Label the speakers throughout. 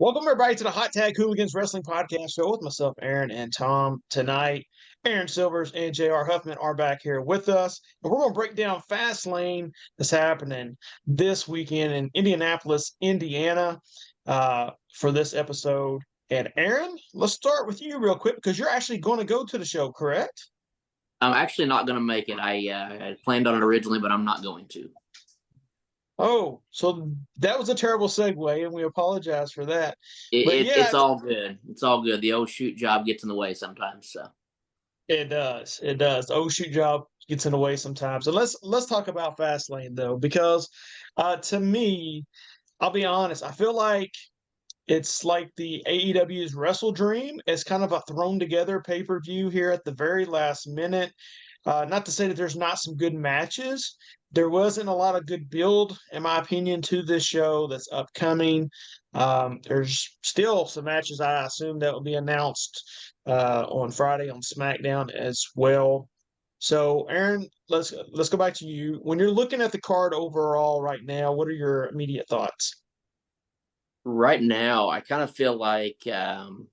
Speaker 1: Welcome everybody to the Hot Tag Hooligans Wrestling Podcast Show with myself, Aaron, and Tom. Tonight, Aaron Silvers and J.R. Huffman are back here with us, and we're going to break down Fastlane that's happening this weekend in Indianapolis, Indiana, for this episode. And Aaron, let's start with you real quick because you're actually going to go to the show, correct?
Speaker 2: I'm actually not going to make it. I planned on it originally, but I'm not going to.
Speaker 1: Oh, so that was a terrible segue, and we apologize for that.
Speaker 2: It's all good. It's all good. The old shoot job gets in the way sometimes. So
Speaker 1: it does. It does. The old shoot job gets in the way sometimes. And let's talk about Fastlane though, because to me, I'll be honest, I feel like it's like the AEW's Wrestle Dream. It's kind of a thrown together pay-per-view here at the very last minute. Not to say that there's not some good matches. There wasn't a lot of good build, in my opinion, to this show that's upcoming. There's still some matches I assume that will be announced on Friday on SmackDown as well. So, Aaron, let's go back to you. When you're looking at the card overall right now, what are your immediate thoughts?
Speaker 2: right now, I kind of feel like I'm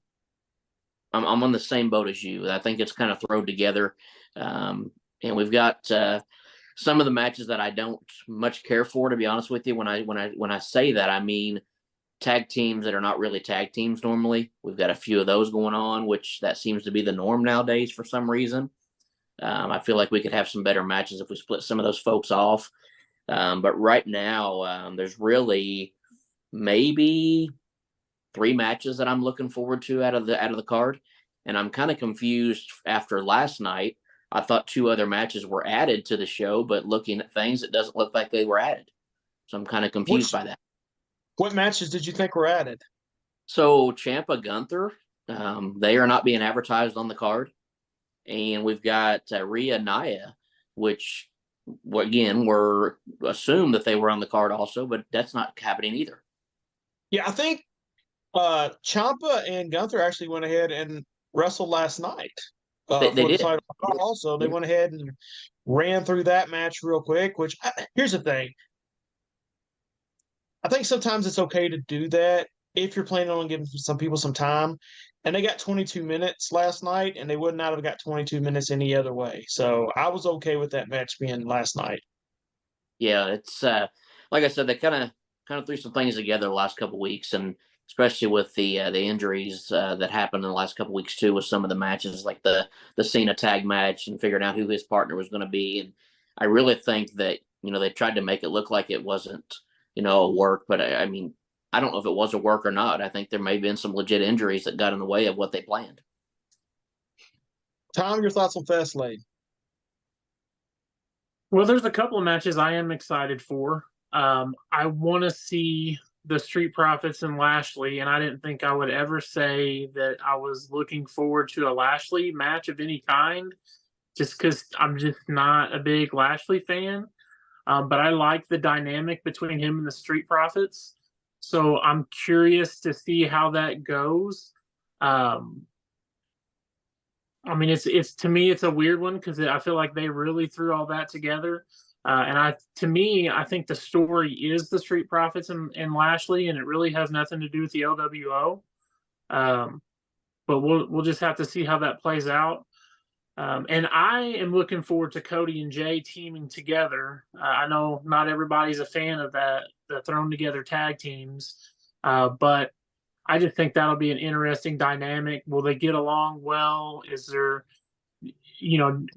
Speaker 2: on the same boat as you. I think it's kind of thrown together, and we've got some of the matches that I don't much care for. To be honest with you, when I say that, I mean tag teams that are not really tag teams normally. We've got a few of those going on, which that seems to be the norm nowadays for some reason. I feel like we could have some better matches if we split some of those folks off. But right now, there's really maybe 3 matches that I'm looking forward to out of the card, and I'm kind of confused after last night. I thought 2 other matches were added to the show, but looking at things, it doesn't look like they were added. So I'm kind of confused by that.
Speaker 1: What matches did you think were added?
Speaker 2: So Ciampa Gunther, they are not being advertised on the card. And we've got Rhea Naya, which, again, we're assumed that they were on the card also, but that's not happening either.
Speaker 1: Yeah, I think Ciampa and Gunther actually went ahead and wrestled last night.
Speaker 2: They
Speaker 1: for the
Speaker 2: did.
Speaker 1: title. Also, they went ahead and ran through that match real quick, here's the thing. I think sometimes it's okay to do that if you're planning on giving some people some time. And they got 22 minutes last night, and they would not have got 22 minutes any other way. So I was okay with that match being last night.
Speaker 2: Yeah, it's like I said, they kind of threw some things together the last couple of weeks, and especially with the injuries that happened in the last couple of weeks too, with some of the matches like the Cena tag match and figuring out who his partner was going to be. And I really think that they tried to make it look like it wasn't a work, but I mean, I don't know if it was a work or not. I think there may have been some legit injuries that got in the way of what they planned.
Speaker 1: Tom, your thoughts on Fastlane?
Speaker 3: Well, there's a couple of matches I am excited for. I want to see the Street Profits and Lashley, and I didn't think I would ever say that I was looking forward to a Lashley match of any kind, just because I'm just not a big Lashley fan. But I like the dynamic between him and the Street Profits. So I'm curious to see how that goes. I mean, it's to me, it's a weird one because I feel like they really threw all that together. And I think the story is the Street Profits and Lashley, and it really has nothing to do with the LWO. But we'll just have to see how that plays out. And I am looking forward to Cody and Jay teaming together. I know not everybody's a fan of the thrown together tag teams, but I just think that'll be an interesting dynamic. Will they get along well? Is there,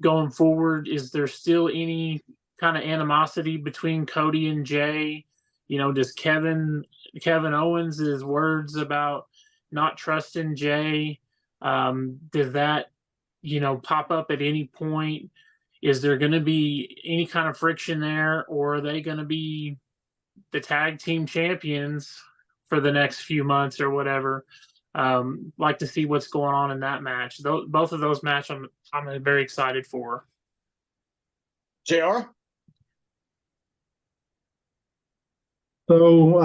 Speaker 3: going forward, is there still any kind of animosity between Cody and Jay? Does Kevin Owens' his words about not trusting Jay, does that pop up at any point? Is there going to be any kind of friction there, or are they going to be the tag team champions for the next few months or whatever? Like to see what's going on in that match. Both of those matches I'm very excited for.
Speaker 1: JR?
Speaker 4: So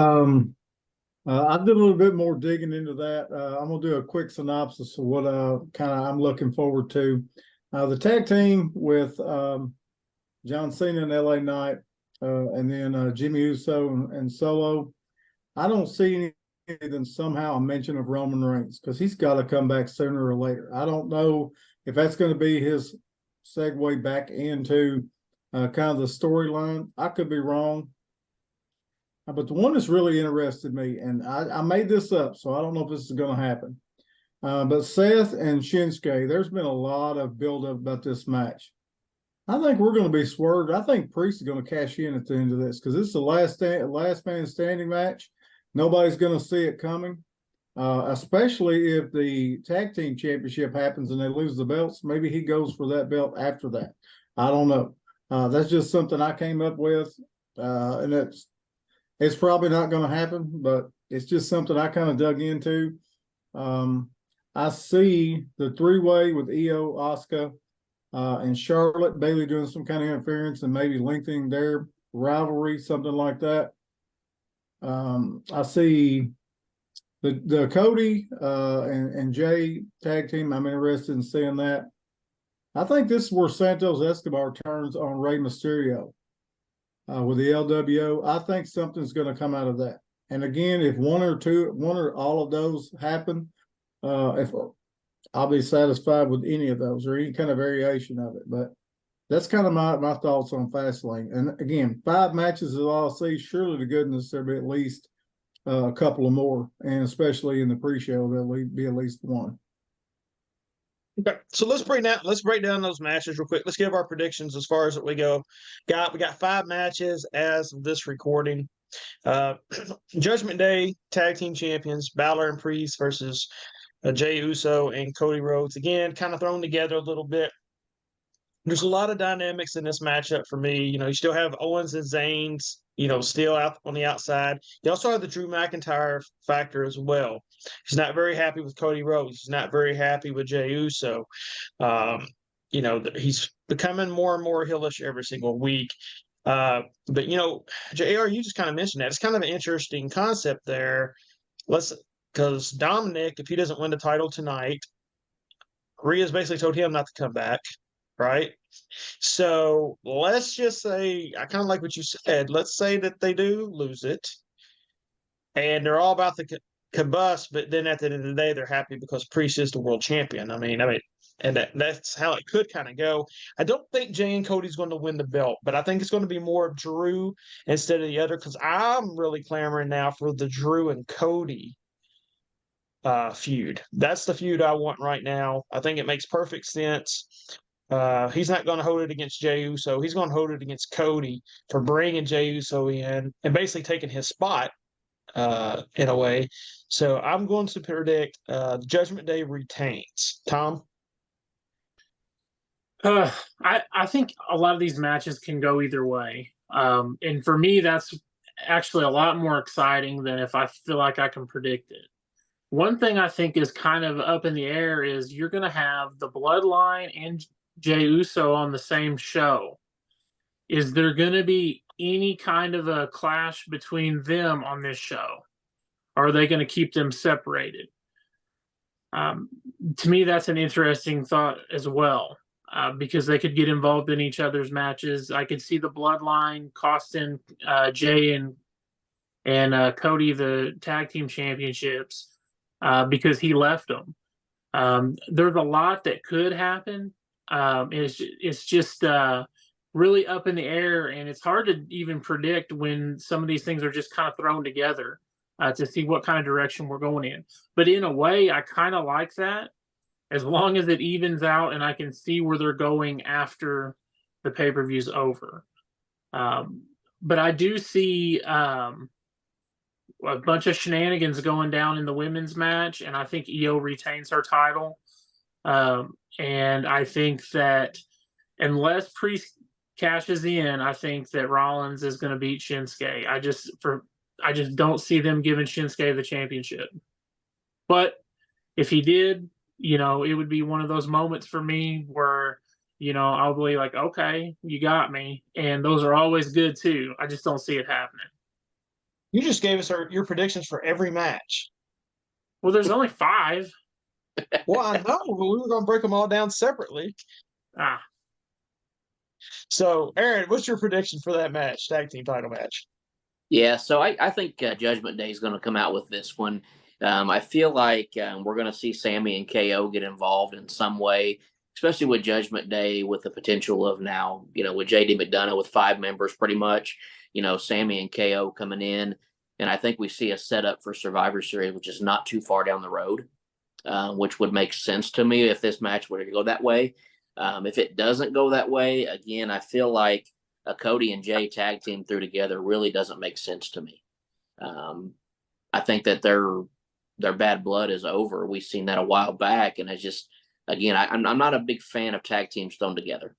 Speaker 4: I did a little bit more digging into that. I'm going to do a quick synopsis of what I'm looking forward to. The tag team with John Cena and LA Knight, and then Jimmy Uso and Solo. I don't see than somehow a mention of Roman Reigns, because he's got to come back sooner or later. I don't know if that's going to be his segue back into kind of the storyline. I could be wrong. But the one that's really interested me, and I made this up, so I don't know if this is going to happen. But Seth and Shinsuke, there's been a lot of buildup about this match. I think we're going to be swerved. I think Priest is going to cash in at the end of this, because this is the last man standing match. Nobody's going to see it coming, especially if the tag team championship happens and they lose the belts. Maybe he goes for that belt after that. I don't know. That's just something I came up with, and it's probably not going to happen, but it's just something I kind of dug into. I see the three-way with Io, Asuka, and Charlotte, Bayley doing some kind of interference and maybe lengthening their rivalry, something like that. I see the Cody and Jay tag team. I'm interested in seeing that. I think this is where Santos Escobar turns on Rey Mysterio with the LWO. I think something's going to come out of that. And again, if one or all of those happen, if I'll be satisfied with any of those or any kind of variation of it. But that's kind of my thoughts on Fastlane. And again, 5 matches is all I see. Surely to goodness there'll be at least a couple of more, and especially in the pre-show there'll be at least one.
Speaker 1: Okay, so let's break down those matches real quick. Let's give our predictions as far as we go. We got 5 matches as of this recording. Judgment Day tag team champions Balor and Priest versus Jey Uso and Cody Rhodes. Again, kind of thrown together a little bit. There's a lot of dynamics in this matchup for me. You still have Owens and Zayn's, still out on the outside. You also have the Drew McIntyre factor as well. He's not very happy with Cody Rhodes. He's not very happy with Jey Uso. He's becoming more and more heelish every single week. But JR, you just kind of mentioned that. It's kind of an interesting concept there. Because Dominic, if he doesn't win the title tonight, Rhea's basically told him not to come back, right? So let's just say, I kind of like what you said. Let's say that they do lose it, and they're all about the combust, but then at the end of the day, they're happy because Priest is the world champion. And that's how it could kind of go. I don't think Jey and Cody's going to win the belt, but I think it's going to be more of Drew instead of the other, because I'm really clamoring now for the Drew and Cody feud. That's the feud I want right now. I think it makes perfect sense. He's not going to hold it against Jey Uso. He's going to hold it against Cody for bringing Jey Uso in and basically taking his spot in a way. So I'm going to predict Judgment Day retains. Tom?
Speaker 3: I think a lot of these matches can go either way. And for me, that's actually a lot more exciting than if I feel like I can predict it. One thing I think is kind of up in the air is you're going to have the Bloodline and Jey Uso on the same show. Is there going to be any kind of a clash between them on this show? Or are they going to keep them separated? To me, that's an interesting thought as well, because they could get involved in each other's matches. I could see the Bloodline costing Jey and Cody the tag team championships. Because he left them. There's a lot that could happen. It's just really up in the air, and it's hard to even predict when some of these things are just kind of thrown together to see what kind of direction we're going in. But in a way, I kind of like that, as long as it evens out and I can see where they're going after the pay-per-view's over. But I do see a bunch of shenanigans going down in the women's match, and I think Io retains her title. And I think that unless Priest cashes in, I think that Rollins is going to beat Shinsuke. I just don't see them giving Shinsuke the championship. But if he did, it would be one of those moments for me where, I'll be like, okay, you got me. And those are always good too. I just don't see it happening.
Speaker 1: You just gave us your predictions for every match.
Speaker 3: Well, there's only 5.
Speaker 1: Well, I know, but we were going to break them all down separately. So, Aaron, what's your prediction for that match, tag team title match?
Speaker 2: Yeah, so I think Judgment Day is going to come out with this one. I feel like we're going to see Sammy and KO get involved in some way, especially with Judgment Day, with the potential of now, with JD McDonough with 5 members pretty much, Sammy and KO coming in. And I think we see a setup for Survivor Series, which is not too far down the road, which would make sense to me if this match were to go that way. If it doesn't go that way, again, I feel like a Cody and Jay tag team through together really doesn't make sense to me. I think that their bad blood is over. We've seen that a while back, and it's just, again, I'm not a big fan of tag teams thrown together.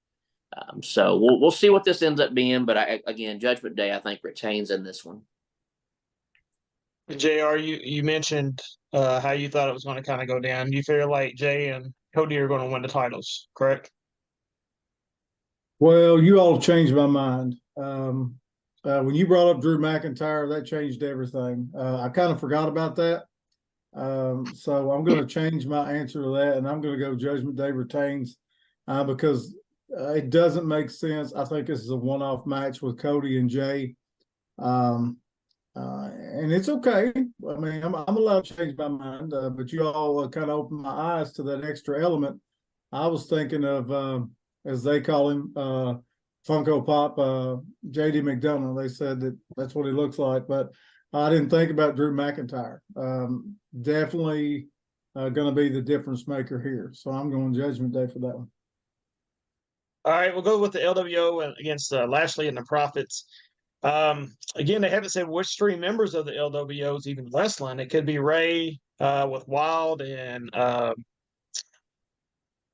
Speaker 2: So we'll see what this ends up being, but again, Judgment Day I think retains in this one.
Speaker 1: JR, you mentioned how you thought it was going to kind of go down. You feel like Jay and Cody are going to win the titles, correct?
Speaker 4: Well, you all changed my mind. When you brought up Drew McIntyre, that changed everything. I kind of forgot about that. So I'm going to change my answer to that, and I'm going to go Judgment Day retains because it doesn't make sense. I think this is a one-off match with Cody and Jay. And it's okay. I mean, I'm allowed to change my mind, but you all kind of opened my eyes to that extra element. I was thinking of, as they call him, Funko Pop, JD McDonough. They said that's what he looks like, but I didn't think about Drew McIntyre. Definitely going to be the difference maker here. So I'm going Judgment Day for that one.
Speaker 1: All right, we'll go with the LWO against Lashley and the Profits. Again, they haven't said which 3 members of the LWO is even wrestling. It could be Ray with Wild and De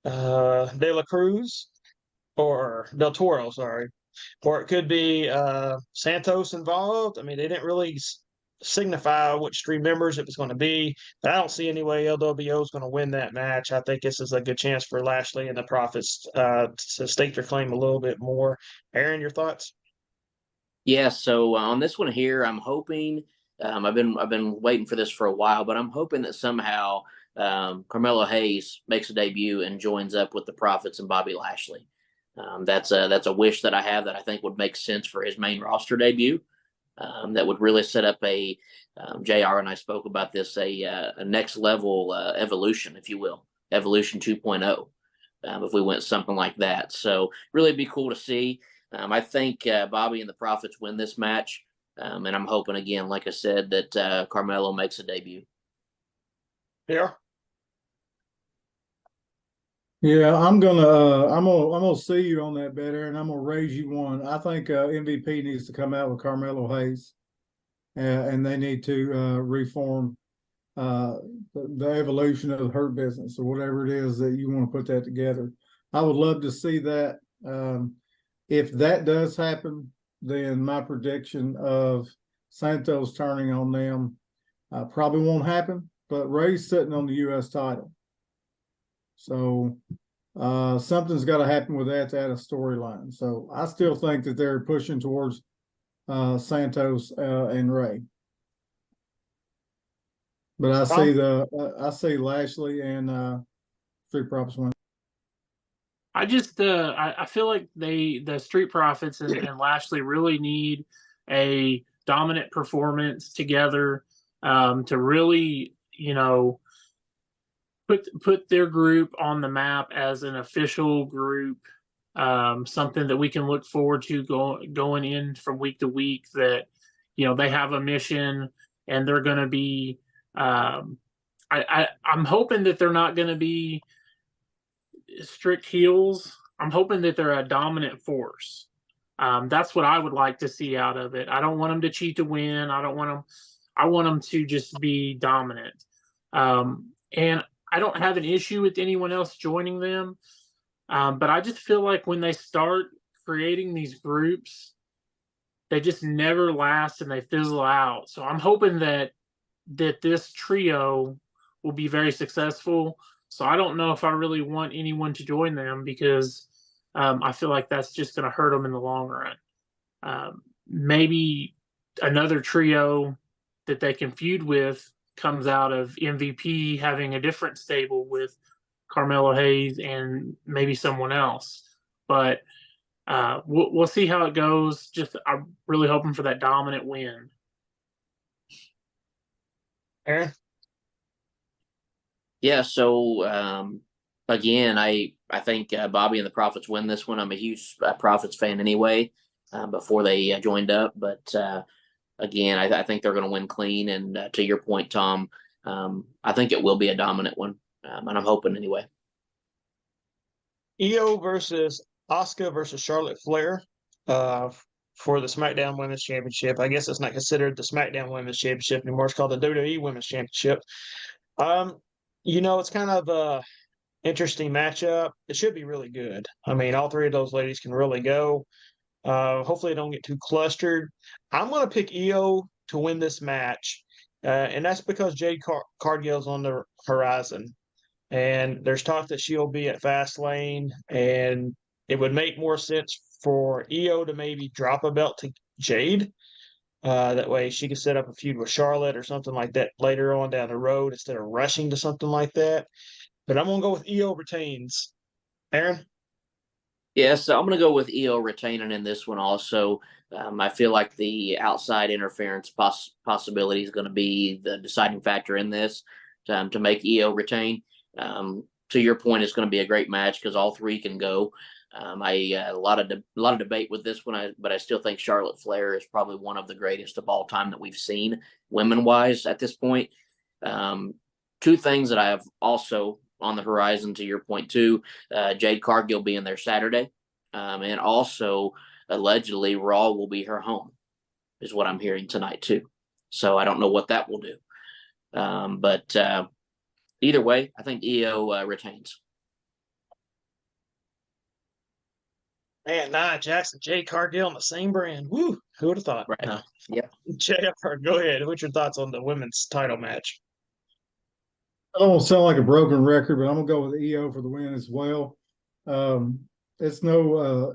Speaker 1: La Cruz or Del Toro, sorry. Or it could be Santos involved. I mean, they didn't really signify which 3 members it was going to be. But I don't see any way LWO is going to win that match. I think this is a good chance for Lashley and the Profits to stake their claim a little bit more. Aaron, your thoughts?
Speaker 2: Yeah, so on this one here, I'm hoping I've been waiting for this for a while, but I'm hoping that somehow Carmelo Hayes makes a debut and joins up with the Profits and Bobby Lashley. That's a wish that I have that I think would make sense for his main roster debut. That would really set up a JR and I spoke about this a next level evolution, if you will, evolution 2.0. If we went something like that, so really be cool to see. I think Bobby and the Profits win this match, and I'm hoping again, like I said, that Carmelo makes a debut.
Speaker 1: Yeah.
Speaker 4: Yeah, I'm gonna see you on that better, and I'm gonna raise you one. I think MVP needs to come out with Carmelo Hayes, and they need to reform the evolution of the Hurt Business or whatever it is that you want to put that together. I would love to see that. If that does happen, then my prediction of Santos turning on them probably won't happen. But Ray's sitting on the U.S. title. So something's got to happen with that to add a storyline. So I still think that they're pushing towards Santos and Ray. But I see Lashley and Street Profits win.
Speaker 3: I just I feel like the Street Profits and Lashley really need a dominant performance together to really put their group on the map as an official group, something that we can look forward to going in from week to week. That they have a mission and they're going to be. I'm hoping that they're not going to be strict heels. I'm hoping that they're a dominant force. That's what I would like to see out of it. I don't want them to cheat to win. I want them to just be dominant. And I don't have an issue with anyone else joining them. But I just feel like when they start creating these groups, they just never last and they fizzle out. So I'm hoping that this trio will be very successful. So I don't know if I really want anyone to join them because I feel like that's just going to hurt them in the long run. Maybe another trio that they can feud with comes out of MVP having a different stable with Carmelo Hayes and maybe someone else. But we'll see how it goes. Just I'm really hoping for that dominant win.
Speaker 1: Aaron?
Speaker 2: Yeah, so again, I think Bobby and the Profits win this one. I'm a huge Profits fan anyway, before they joined up. But again, I think they're going to win clean. And to your point, Tom, I think it will be a dominant one, and I'm hoping anyway.
Speaker 1: Io versus Asuka versus Charlotte Flair for the SmackDown Women's Championship. I guess it's not considered the SmackDown Women's Championship anymore. It's called the WWE Women's Championship. Um, it's kind of a interesting matchup. It should be really good. I mean, all three of those ladies can really go. Hopefully, they don't get too clustered. I'm going to pick Io to win this match, and that's because Jade Cargill's on the horizon. And there's talk that she'll be at Fastlane, and it would make more sense for Io to maybe drop a belt to Jade. That way she could set up a feud with Charlotte or something like that later on down the road instead of rushing to something like that. But I'm going to go with Io retains. Aaron?
Speaker 2: Yeah, so I'm going to go with Io retaining in this one also. I feel like the outside interference possibility is going to be the deciding factor in this to make Io retain. To your point, it's going to be a great match because all three can go. A lot of debate with this one, but I still think Charlotte Flair is probably one of the greatest of all time that we've seen women wise at this point. Two things that I have also on the horizon, to your point too, Jade Cargill being there Saturday, and also allegedly Raw will be her home, is what I'm hearing tonight too. So I don't know what that will do, but either way, I think Io retains.
Speaker 1: Man, Nia Jackson, Jade Cargill on the same brand. Woo! Who would have thought?
Speaker 2: Right.
Speaker 1: No.
Speaker 2: Yeah.
Speaker 1: JR, go ahead. What's your thoughts on the women's title match?
Speaker 4: I don't sound like a broken record, but I'm gonna go with Io for the win as well. It's no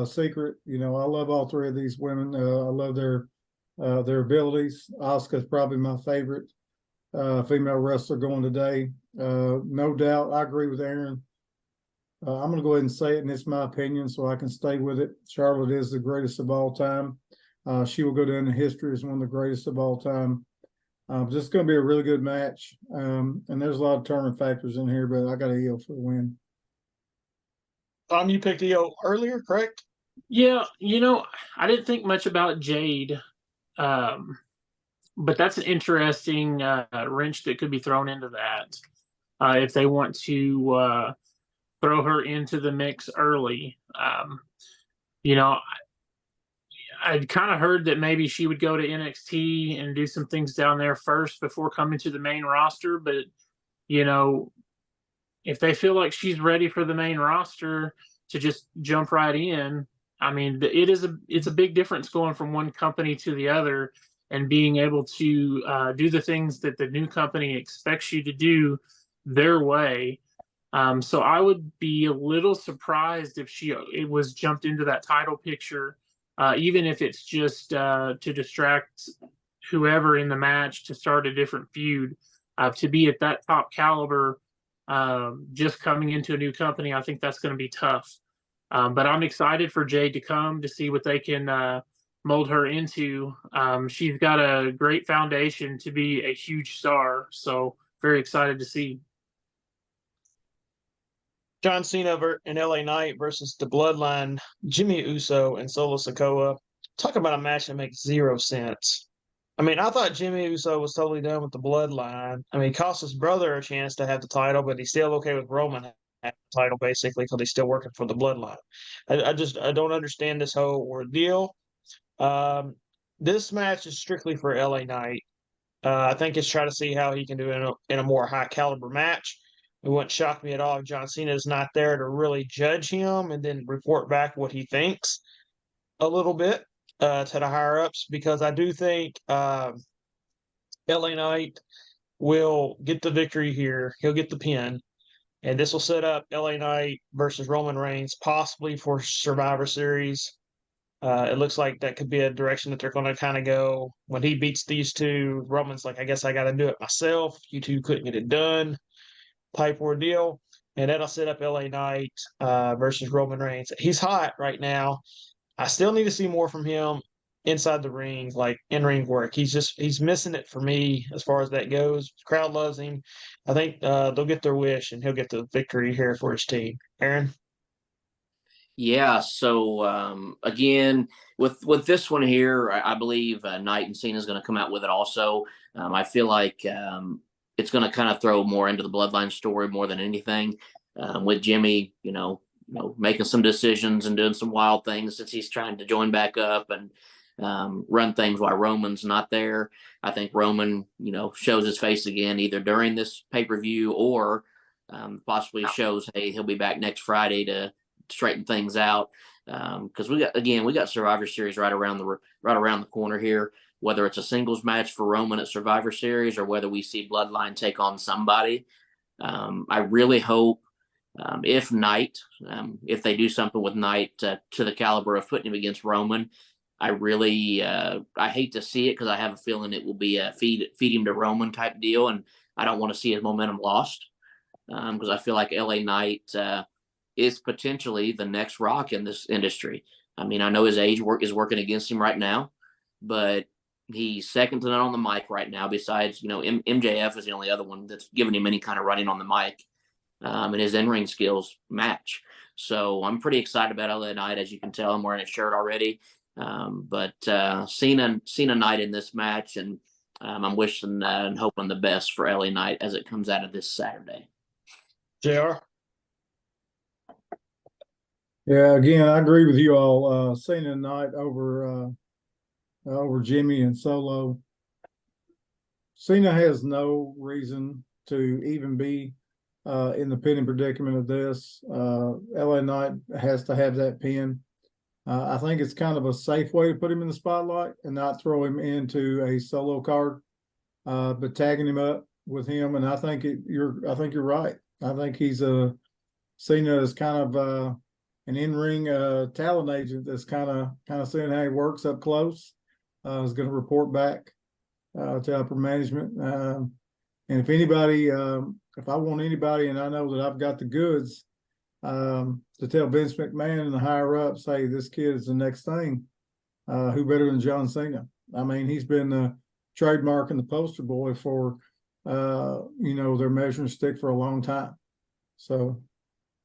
Speaker 4: secret. I love all three of these women. I love their abilities. Asuka's probably my favorite female wrestler going today. No doubt, I agree with Aaron. I'm gonna go ahead and say it, and it's my opinion, so I can stay with it. Charlotte is the greatest of all time. She will go down in history as one of the greatest of all time. Just going to be a really good match. And there's a lot of determining factors in here, but I got Io for the win.
Speaker 1: You picked Io earlier, correct?
Speaker 3: Yeah, I didn't think much about Jade, but that's an interesting wrench that could be thrown into that if they want to throw her into the mix early. I'd kind of heard that maybe she would go to NXT and do some things down there first before coming to the main roster. But, if they feel like she's ready for the main roster to just jump right in, I mean, it's a big difference going from one company to the other and being able to do the things that the new company expects you to do their way. So I would be a little surprised if it was jumped into that title picture. Even if it's just to distract whoever in the match to start a different feud, to be at that top caliber, just coming into a new company, I think that's going to be tough. But I'm excited for Jade to come to see what they can mold her into. She's got a great foundation to be a huge star, so very excited to see.
Speaker 1: John Cena and LA Knight versus the Bloodline, Jimmy Uso and Solo Sikoa. Talk about a match that makes zero sense. I mean, I thought Jimmy Uso was totally done with the Bloodline. I mean, he cost his brother a chance to have the title, but he's still okay with Roman having the title, basically, because he's still working for the Bloodline. I don't understand this whole ordeal. This match is strictly for LA Knight. I think it's try to see how he can do in a more high caliber match. It wouldn't shock me at all if John Cena is not there to really judge him and then report back what he thinks a little bit to the higher ups, because I do think LA Knight will get the victory here. He'll get the pin, and this will set up LA Knight versus Roman Reigns possibly for Survivor Series. It looks like that could be a direction that they're going to kind of go. When he beats these two, Roman's like, I guess I got to do it myself. You two couldn't get it done type ordeal. and that'll set up LA Knight versus Roman Reigns. He's hot right now. I still need to see more from him inside the ring, like in ring work. He's missing it for me as far as that goes. The crowd loves him. I think they'll get their wish, and he'll get the victory here for his team. Aaron.
Speaker 2: Yeah. So again, with this one here, I believe Knight and Cena is going to come out with it also. I feel like it's going to kind of throw more into the Bloodline story more than anything. With Jimmy, making some decisions and doing some wild things since he's trying to join back up and run things while Roman's not there. I think Roman, shows his face again either during this pay-per-view or possibly shows, hey, he'll be back next Friday to straighten things out. Because we got Survivor Series right around the corner here. Whether it's a singles match for Roman at Survivor Series or whether we see Bloodline take on somebody, I really hope if Knight, if they do something with Knight to the caliber of putting him against Roman, I really I hate to see it because I have a feeling it will be a feed him to Roman type deal, and I don't want to see his momentum lost because I feel like LA Knight is potentially the next Rock in this industry. I mean, I know his age is working against him right now, but he's second to none on the mic right now. Besides, MJF is the only other one that's giving him any kind of running on the mic, and his in-ring skills match. So I'm pretty excited about LA Knight. As you can tell, I'm wearing a shirt already. But Cena Knight in this match, and I'm wishing and hoping the best for LA Knight as it comes out of this Saturday.
Speaker 1: JR.
Speaker 4: Yeah, again, I agree with you all. Cena Knight over Jimmy and Solo. Cena has no reason to even be in the pinning predicament of this. LA Knight has to have that pin. I think it's kind of a safe way to put him in the spotlight and not throw him into a solo card, but tagging him up with him. And I think you're right. I think Cena is kind of an in-ring talent agent that's kind of seeing how he works up close. Is going to report back to upper management. And if anybody, if I want anybody, and I know that I've got the goods to tell Vince McMahon and the higher ups, hey, this kid is the next thing. Who better than John Cena? I mean, he's been the trademark and the poster boy for their measuring stick for a long time. So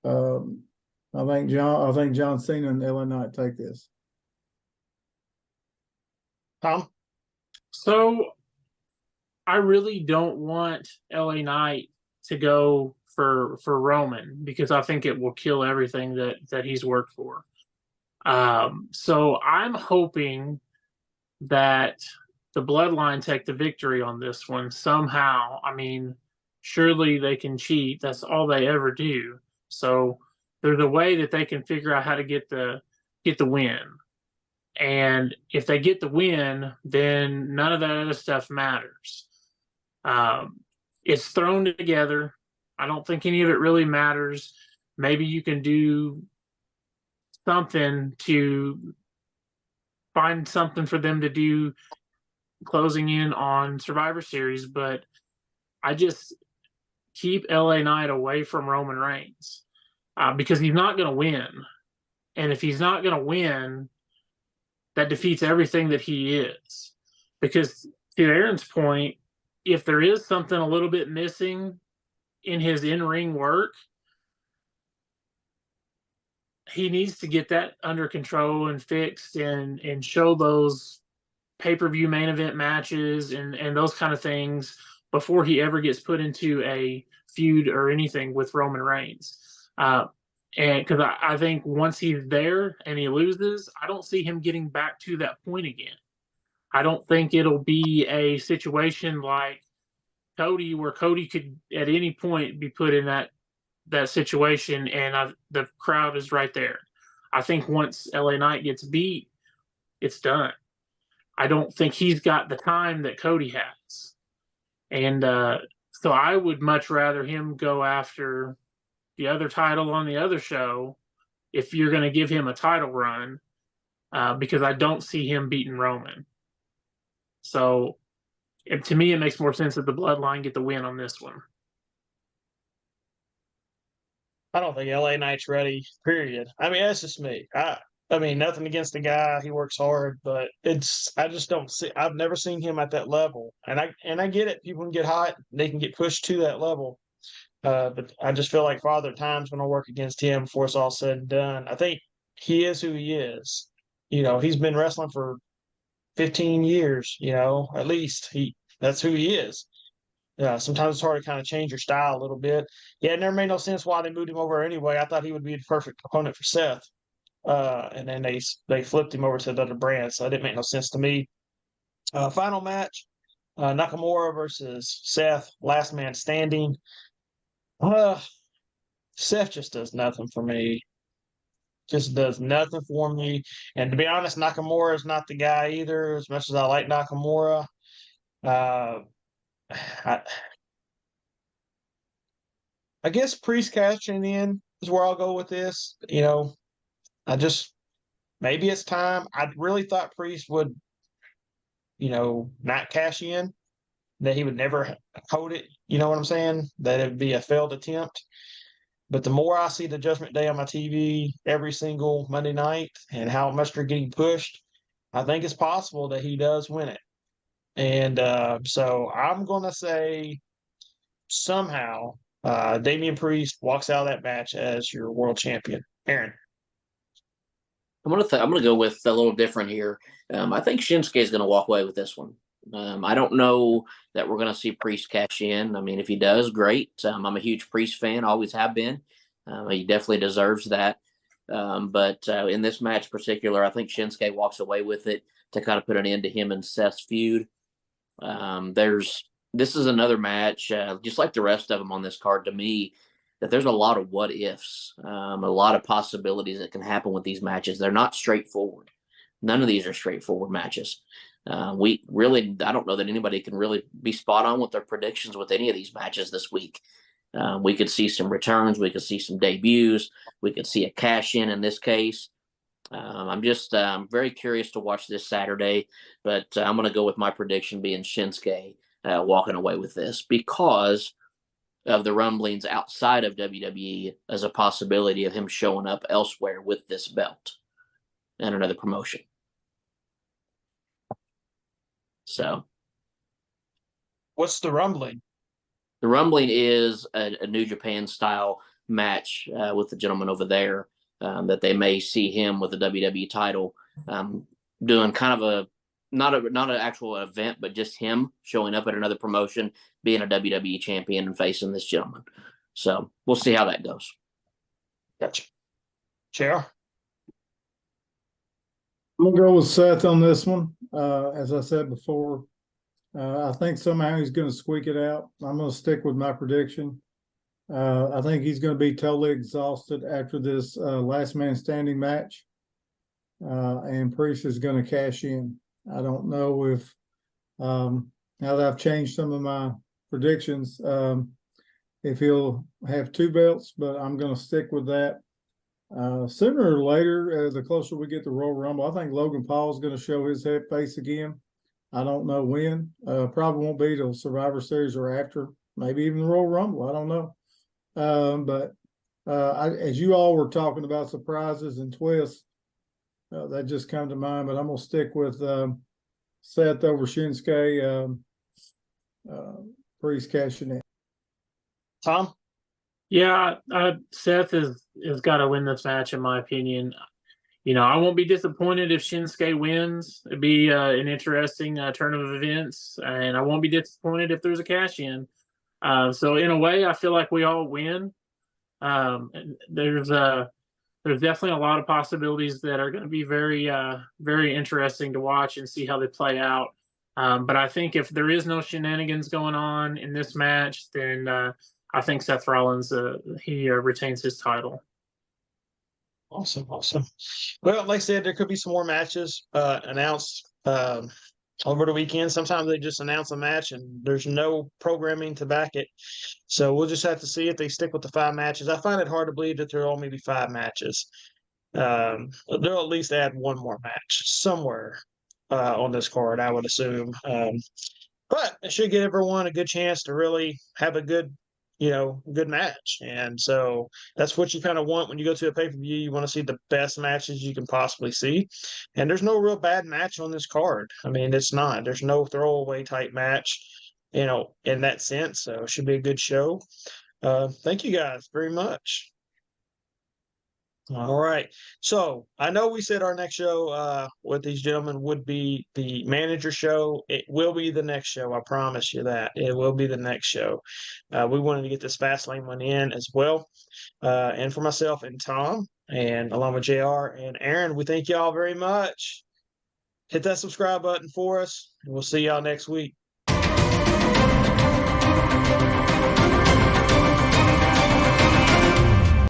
Speaker 4: I think John Cena and LA Knight take this.
Speaker 1: Tom?
Speaker 3: So I really don't want LA Knight to go for Roman because I think it will kill everything that he's worked for. So I'm hoping that the Bloodline take the victory on this one somehow. I mean, surely they can cheat. That's all they ever do. So there's a way that they can figure out how to get the win. And if they get the win, then none of that other stuff matters. It's thrown together. I don't think any of it really matters. Maybe you can do something to find something for them to do closing in on Survivor Series, but I just keep LA Knight away from Roman Reigns because he's not going to win. And if he's not going to win, that defeats everything that he is. Because to Aaron's point, if there is something a little bit missing in his in-ring work, he needs to get that under control and fixed and show those pay-per-view main event matches and those kind of things before he ever gets put into a feud or anything with Roman Reigns. And because I think once he's there and he loses, I don't see him getting back to that point again. I don't think it'll be a situation like Cody, where Cody could at any point be put in that situation, and the crowd is right there. I think once LA Knight gets beat, it's done. I don't think he's got the time that Cody has. And so I would much rather him go after the other title on the other show if you're going to give him a title run, because I don't see him beating Roman. So to me, it makes more sense that the Bloodline get the win on this one.
Speaker 1: I don't think LA Knight's ready, period. I mean, that's just me. I mean, nothing against the guy. He works hard, but I just don't see I've never seen him at that level. And I get it. People can get hot, they can get pushed to that level. But I just feel like Father Time's gonna work against him before it's all said and done. I think he is who he is. He's been wrestling for 15 years, at least that's who he is. Yeah, sometimes it's hard to kind of change your style a little bit. Yeah, it never made no sense why they moved him over anyway. I thought he would be the perfect opponent for Seth. And then they flipped him over to the other brand, so it didn't make no sense to me. Final match, Nakamura versus Seth, last man standing. Uh, Seth just does nothing for me. Just does nothing for me. And to be honest, Nakamura is not the guy either. As much as I like Nakamura, uh, I, I guess Priest cashing in is where I'll go with this. I just maybe it's time. I really thought Priest would, not cash in, that he would never hold it. You know what I'm saying? That it would be a failed attempt. But the more I see the Judgment Day on my TV every single Monday night and how much they're getting pushed, I think it's possible that he does win it. And so I'm going to say somehow Damian Priest walks out of that match as your world champion. Aaron.
Speaker 2: I'm gonna go with a little different here. I think Shinsuke is gonna walk away with this one. I don't know that we're gonna see Priest cash in. I mean, if he does, great. I'm a huge Priest fan, always have been. He definitely deserves that. But in this match in particular, I think Shinsuke walks away with it to kind of put an end to him and Seth's feud. This is another match, just like the rest of them on this card to me, that there's a lot of what ifs, a lot of possibilities that can happen with these matches. They're not straightforward. None of these are straightforward matches. I don't know that anybody can really be spot on with their predictions with any of these matches this week. We could see some returns. We could see some debuts. We could see a cash in this case. I'm just very curious to watch this Saturday, but I'm going to go with my prediction being Shinsuke walking away with this because of the rumblings outside of WWE as a possibility of him showing up elsewhere with this belt and another promotion. So,
Speaker 1: What's the rumbling?
Speaker 2: the rumbling is a New Japan style match with the gentleman over there that they may see him with the WWE title doing kind of a not an actual event, but just him showing up at another promotion, being a WWE champion and facing this gentleman. So we'll see how that goes.
Speaker 1: Gotcha. Chair.
Speaker 4: I'm gonna go with Seth on this one. As I said before, I think somehow he's going to squeak it out. I'm going to stick with my prediction. I think he's going to be totally exhausted after this last man standing match, and Priest is going to cash in. I don't know if now that I've changed some of my predictions, if he'll have two belts, but I'm going to stick with that. Sooner or later, the closer we get to Royal Rumble, I think Logan Paul is going to show his head face again. I don't know when. Probably won't be till Survivor Series or after, maybe even the Royal Rumble. I don't know. But as you all were talking about surprises and twists, that just come to mind. But I'm going to stick with Seth over Shinsuke, Priest cashing in.
Speaker 1: Tom?
Speaker 3: Yeah, Seth has got to win this match, in my opinion. I won't be disappointed if Shinsuke wins. It'd be an interesting turn of events, and I won't be disappointed if there's a cash in. So in a way, I feel like we all win. And there's definitely a lot of possibilities that are going to be very, very interesting to watch and see how they play out. But I think if there is no shenanigans going on in this match, then I think Seth Rollins he retains his title.
Speaker 1: Awesome. Well, like I said, there could be some more matches announced over the weekend. Sometimes they just announce a match and there's no programming to back it. So we'll just have to see if they stick with the 5 matches. I find it hard to believe that there are only 5 matches. They'll at least add one more match somewhere on this card, I would assume. But it should give everyone a good chance to really have a good good match. And so that's what you kind of want when you go to a pay-per-view. You want to see the best matches you can possibly see. And there's no real bad match on this card. I mean, it's not. There's no throwaway type match, in that sense. So it should be a good show. Thank you guys very much. All right. So I know we said our next show with these gentlemen would be the manager show. It will be the next show. I promise you that. It will be the next show. We wanted to get this Fastlane one in as well. And for myself and Tom, and along with JR and Aaron, we thank y'all very much. Hit that subscribe button for us, and we'll see y'all next week.